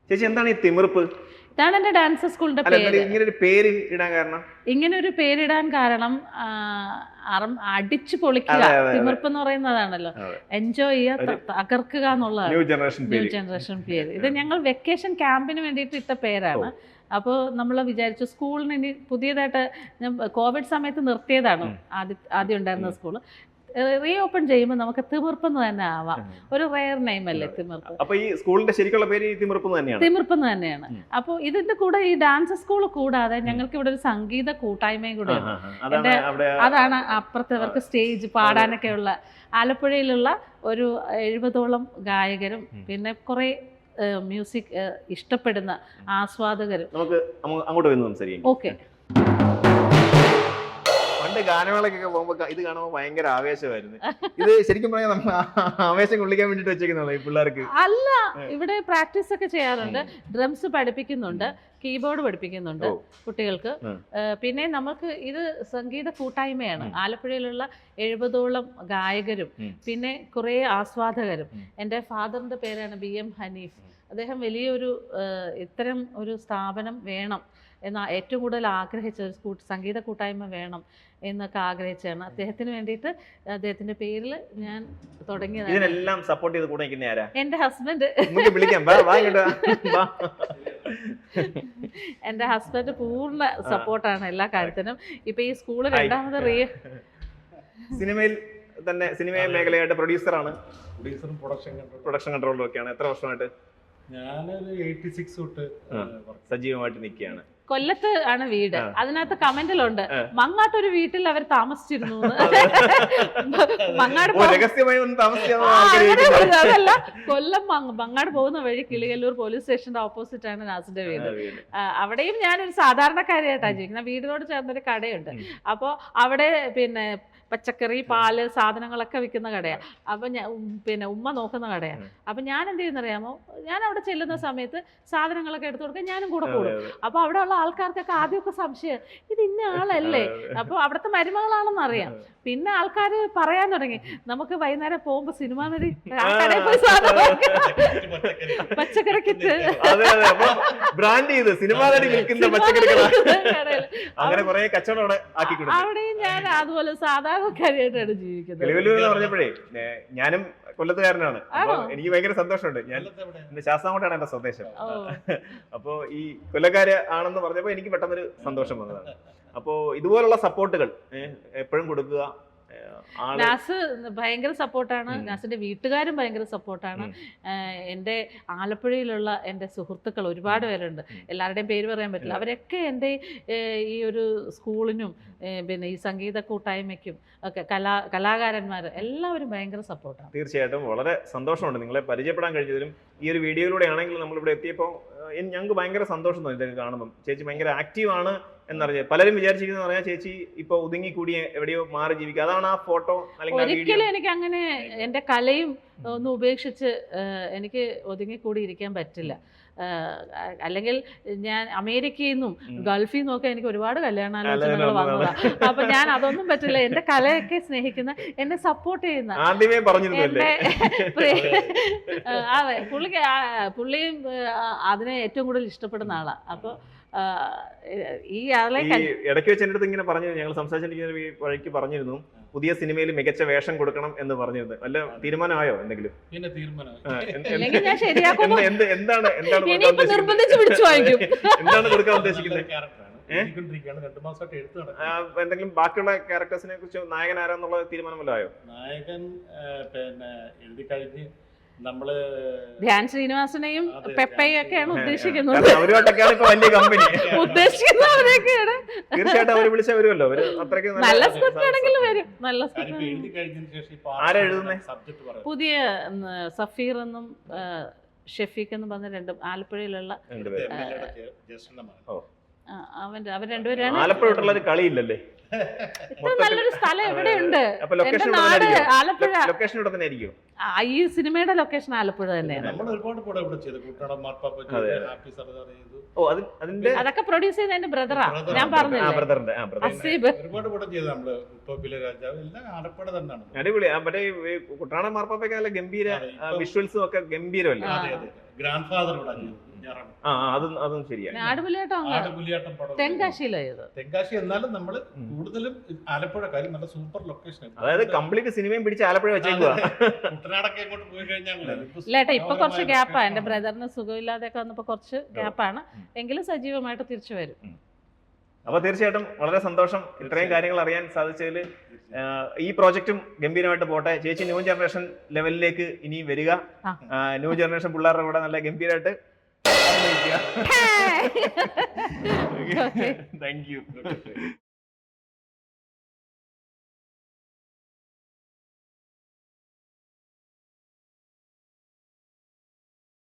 ചേച്ചി എന്താണ് ഈ തിമിർപ്പ്? ഇതാണ് എന്റെ ഡാൻസ് സ്കൂളിന്റെ പേര്. ഇങ്ങനെ ഒരു പേര് ഇടാൻ കാരണം? ഇങ്ങനെ ഒരു പേരിടാൻ കാരണം അടിച്ചു പൊളിക്കുക, തിമിർപ്പ് എന്ന് പറയുന്നതാണല്ലോ. എൻജോയ് ചെയ്യുക, തകർക്കുക എന്നുള്ളതാണ് ന്യൂ ജനറേഷൻ പേര്. ഇത് ഞങ്ങൾ വെക്കേഷൻ ക്യാമ്പിന് വേണ്ടിയിട്ട് ഇട്ട പേരാണ്. അപ്പോൾ നമ്മൾ വിചാരിച്ചു സ്കൂളിന് ഇനി പുതിയതായിട്ട് കോവിഡ് സമയത്ത് നിർത്തിയതാണ് ആദ്യം ഉണ്ടായിരുന്ന സ്കൂള്. റീ ഓപ്പൺ ചെയ്യുമ്പോൾ നമുക്ക് തിമിർപ്പെന്ന് തന്നെ ആവാം. ഒരു റെയർ നെയിം അല്ലേ തിമിർപ്പ്. അപ്പൊ ഈ സ്കൂളിന്റെ ശരിക്കുള്ള പേര് തിമിർപ്പെന്ന് തന്നെയാണ്. അപ്പോൾ ഇതിന്റെ കൂടെ ഈ ഡാൻസ് സ്കൂൾ കൂടാതെ ഞങ്ങൾക്ക് ഇവിടെ ഒരു സംഗീത കൂട്ടായ്മയും കൂടെ ഉണ്ട്. അതാണ് അപ്പുറത്തവർക്ക് സ്റ്റേജ് പാടാനൊക്കെയുള്ള ആലപ്പുഴയിലുള്ള ഒരു 70ഓളം ഗായകരും പിന്നെ കുറെ മ്യൂസിക് ഇഷ്ടപ്പെടുന്ന ആസ്വാദകരും. നമുക്ക് അങ്ങോട്ട് വന്ന് സംസാരിക്കാം. ഓക്കെ. പണ്ട് ഗാനമേളക്കൊക്കെ പോകുമ്പോ ഇത് കാണുമ്പോൾ ഭയങ്കര ആവേശമായിരുന്നു. ഇത് ശരിക്കും പറഞ്ഞാൽ നമ്മൾ ആവേശം കൊള്ളിക്കാൻ വേണ്ടിട്ട് വെച്ചേക്കുന്നതാണ് ഈ പിള്ളേർക്ക്? അല്ല, ഇവിടെ പ്രാക്ടീസ് ഒക്കെ ചെയ്യാറുണ്ട്. ഡ്രംസ് പഠിപ്പിക്കുന്നുണ്ട്, കീബോർഡ് പഠിപ്പിക്കുന്നുണ്ട് കുട്ടികൾക്ക്. പിന്നെ നമുക്ക് ഇത് സംഗീത കൂട്ടായ്മയാണ്. ആലപ്പുഴയിലുള്ള 70ഓളം ഗായകരും പിന്നെ കുറേ ആസ്വാദകരും. എൻ്റെ ഫാദറിൻ്റെ പേരാണ് BM ഹനീഫ്. അദ്ദേഹം വലിയൊരു ഇത്തരം ഒരു സ്ഥാപനം വേണം എന്ന് ഏറ്റവും കൂടുതൽ ആഗ്രഹിച്ച ഒരു സംഗീത കൂട്ടായ്മ വേണം എന്നൊക്കെ ആഗ്രഹിച്ചാണ്. അദ്ദേഹത്തിന് വേണ്ടിയിട്ട് അദ്ദേഹത്തിന്റെ പേരിൽ ഞാൻ തുടങ്ങിയതാണ്. ഇതിനെല്ലാം സപ്പോർട്ട് ചെയ്ത് കൂടെ നിൽക്കുന്ന ആരാ? എൻ്റെ ഹസ്ബൻഡ്. എൻ്റെ ഹസ്ബൻഡ് പൂർണ്ണ സപ്പോർട്ടാണ് എല്ലാ കാര്യത്തിനും. ഇപ്പൊ ഈ സ്കൂള് രണ്ടാമത് സിനിമയിൽ തന്നെ സിനിമ മേഖലയായിട്ട് പ്രൊഡ്യൂസറാണ്, പ്രൊഡക്ഷൻ കൺട്രോളറും ഒക്കെയാണ്. എത്ര വർഷമായിട്ട്? ഞാനൊരു 86 തൊട്ട് സജീവമായിട്ട് നിൽക്കുകയാണ്. കൊല്ലത്ത് ആണ് വീട്. അതിനകത്ത് കമന്റിലുണ്ട് മങ്ങാട്ടൊരു വീട്ടിൽ അവർ താമസിച്ചിരുന്നു. അതല്ല, കൊല്ലം മങ്ങാട് പോകുന്ന വഴി കിളികല്ലൂർ പോലീസ് സ്റ്റേഷന്റെ ഓപ്പോസിറ്റ് ആണ് നാസിന്റെ വീട്. അവിടെയും ഞാനൊരു സാധാരണക്കാരിയായിട്ടാണ് ജീവിക്കുന്നത്. വീടിനോട് ചേർന്നൊരു കടയുണ്ട്. അപ്പോൾ അവിടെ പിന്നെ പച്ചക്കറി, പാല്, സാധനങ്ങളൊക്കെ വിൽക്കുന്ന കടയാണ്. അപ്പം പിന്നെ ഉമ്മ നോക്കുന്ന കടയാണ്. അപ്പം ഞാൻ എന്ത് ചെയ്യുന്നറിയാമോ, ഞാൻ അവിടെ ചെല്ലുന്ന സമയത്ത് സാധനങ്ങളൊക്കെ എടുത്തു കൊടുക്കാൻ ഞാനും കൂടെ കൂടും. അപ്പോൾ അവിടെ ഉള്ള ആൾക്കാർക്കൊക്കെ ആദ്യമൊക്കെ സംശയം, ഇത് ഇന്ന ആളല്ലേ, അപ്പോൾ അവിടുത്തെ മരുമകളാണെന്ന് അറിയാം. പിന്നെ ആൾക്കാർ പറയാൻ തുടങ്ങി, നമുക്ക് വൈകുന്നേരം പോകുമ്പോൾ സിനിമ നടി കടയിൽ പോയി സാധനം പച്ചക്കറിക്കിട്ട് അവിടെയും ഞാൻ അതുപോലെ സാധാരണക്കാരിയായിട്ടാണ് ജീവിക്കുന്നത്. പറഞ്ഞപ്പോഴേ ഞാനും കൊല്ലത്തുകാരനാണ്. എനിക്ക് ഭയങ്കര സന്തോഷമുണ്ട്. ഞാൻ എന്റെ ശാസ്താംകോട്ടാണ് എന്റെ സ്വദേശം. അപ്പോ ഈ കൊല്ലക്കാര് ആണെന്ന് പറഞ്ഞപ്പോ എനിക്ക് പെട്ടെന്നൊരു സന്തോഷം വന്നതാണ്. അപ്പോ ഇതുപോലുള്ള സപ്പോർട്ടുകൾ എപ്പോഴും കൊടുക്കുക. നാസ് ഭയങ്കര സപ്പോർട്ടാണ്. നാസിന്റെ വീട്ടുകാരും ഭയങ്കര സപ്പോർട്ടാണ്. എൻ്റെ ആലപ്പുഴയിലുള്ള എൻ്റെ സുഹൃത്തുക്കൾ ഒരുപാട് പേരുണ്ട്. എല്ലാവരുടെയും പേര് പറയാൻ പറ്റില്ല. അവരൊക്കെ എൻ്റെ ഈ ഒരു സ്കൂളിനും പിന്നെ ഈ സംഗീത കൂട്ടായ്മയ്ക്കും ഒക്കെ കലാകാരന്മാർ എല്ലാവരും ഭയങ്കര സപ്പോർട്ടാണ്. തീർച്ചയായിട്ടും വളരെ സന്തോഷമുണ്ട് നിങ്ങളെ പരിചയപ്പെടാൻ കഴിഞ്ഞതിലും. ഈ ഒരു വീഡിയോയിലൂടെ ആണെങ്കിലും നമ്മളിവിടെ എത്തിയപ്പോൾ ഞങ്ങൾക്ക് ഭയങ്കര സന്തോഷം തോന്നി ഇതൊക്കെ കാണുമ്പം. ചേച്ചി ഭയങ്കര ആക്റ്റീവാണ് എന്നറിയാം. പലരും വിചാരിച്ചിരിക്കുന്ന പറഞ്ഞാൽ ചേച്ചി ഇപ്പൊ ഒതുങ്ങി കൂടി എവിടെയോ മാറി ജീവിക്കുക. അതാണ് ആ ഫോട്ടോ അല്ലെങ്കിൽ ഒരിക്കലും എനിക്ക് അങ്ങനെ എൻ്റെ കലയും ഒന്നും ഉപേക്ഷിച്ച് എനിക്ക് ഒതുങ്ങിക്കൂടി ഇരിക്കാൻ പറ്റില്ല. അല്ലെങ്കിൽ ഞാൻ അമേരിക്കയിൽ നിന്നും ഗൾഫിൽ നിന്നും ഒക്കെ എനിക്ക് ഒരുപാട് കല്യാണാലോചനകൾ വന്നതാണ്. അപ്പൊ ഞാൻ അതൊന്നും പറ്റില്ല. എൻ്റെ കലയൊക്കെ സ്നേഹിക്കുന്ന, എന്നെ സപ്പോർട്ട് ചെയ്യുന്ന എൻ്റെ അതെ പുള്ളിയും അതിനെ ഏറ്റവും കൂടുതൽ ഇഷ്ടപ്പെടുന്ന ആളാണ്. അപ്പൊ ഈ ആളെ ഇടയ്ക്ക് വെച്ച് എൻ്റെ അടുത്ത് ഇങ്ങനെ പറഞ്ഞു, ഞങ്ങൾ സംസാരിച്ചിരിക്കുന്ന വഴിക്ക് പറഞ്ഞിരുന്നു പുതിയ സിനിമയിൽ മികച്ച വേഷം കൊടുക്കണം എന്ന് പറഞ്ഞിരുന്നു. വല്ല തീരുമാനമായോ എന്തെങ്കിലും? എന്താണ് കൊടുക്കാൻ ഉദ്ദേശിക്കുന്നത്? എന്തെങ്കിലും ബാക്കിയുള്ള ക്യാരക്ടേഴ്സിനെ കുറിച്ച് നായകൻ ആരാന്നുള്ള തീരുമാനം വല്ലതും ആയോ? നായകൻ പിന്നെ എഴുതി കഴിഞ്ഞ് നമ്മള് ധ്യാൻ ശ്രീനിവാസനെയും പെപ്പയും ഒക്കെയാണ് ഉദ്ദേശിക്കുന്നത്. ഉദ്ദേശിക്കുന്നവരൊക്കെയാണ്. തീർച്ചയായിട്ടും അവർ വിളിച്ചാൽ വരുമല്ലോ. നല്ല സ്ക്രിപ്റ്റ് ആണെങ്കിലും വരും. നല്ല പുതിയ സഫീർ എന്നും ഷെഫീഖ് എന്നും പറഞ്ഞ രണ്ടും ആലപ്പുഴയിലുള്ള അവർ രണ്ടുപേരാണ്. ആലപ്പുഴ കളിയില്ലല്ലേ? ഇത്ര നല്ലൊരു സ്ഥലം എവിടെയുണ്ട്? എന്റെ നാട് ആലപ്പുഴ. ഈ സിനിമയുടെ ലൊക്കേഷൻ ആലപ്പുഴ തന്നെയാണ്. അതൊക്കെ പ്രൊഡ്യൂസ് ചെയ്ത എന്റെ ബ്രദറാ. ഞാൻ പറഞ്ഞില്ലേ, അസീബ്. അടിപൊളി. മറ്റേ കുട്ടനാടൻ മാർപ്പാപ്പയ്ക്ക് നല്ല ഗംഭീര വിഷ്വൽസും ഒക്കെ ഗംഭീരമല്ലേ? Grand father പടിഞ്ഞാറാണ്. അതും ശരിയാണ്. ആടുപുലിയാട്ടം പടം തെങ്കാശി. എന്നാലും നമ്മള് കൂടുതലും ആലപ്പുഴ കാര്യം നല്ല സൂപ്പർ ലൊക്കേഷൻ. അതായത് കംപ്ലീറ്റ് സിനിമയും പിടിച്ച് ആലപ്പുഴ വെച്ചേക്കുക. കുട്ടനാടൊക്കെ അങ്ങോട്ട് പോയി കഴിഞ്ഞാൽ ഇപ്പൊ കുറച്ച് ഗ്യാപ്പാ. എന്റെ ബ്രദറിന് സുഖമില്ലാതെയൊക്കെ വന്നപ്പോ കുറച്ച് ഗ്യാപ്പാണ്, എങ്കിലും സജീവമായിട്ട് തിരിച്ചു വരും. അപ്പൊ തീർച്ചയായിട്ടും വളരെ സന്തോഷം ഇത്രയും കാര്യങ്ങൾ അറിയാൻ സാധിച്ചതിൽ. ഈ പ്രോജക്റ്റും ഗംഭീരമായിട്ട് പോട്ടെ. ചേച്ചി ന്യൂ ജനറേഷൻ ലെവലിലേക്ക് ഇനി വരിക. ന്യൂ ജനറേഷൻ പിള്ളേരുടെ കൂടെ നല്ല ഗംഭീരമായിട്ട് താങ്ക് യു.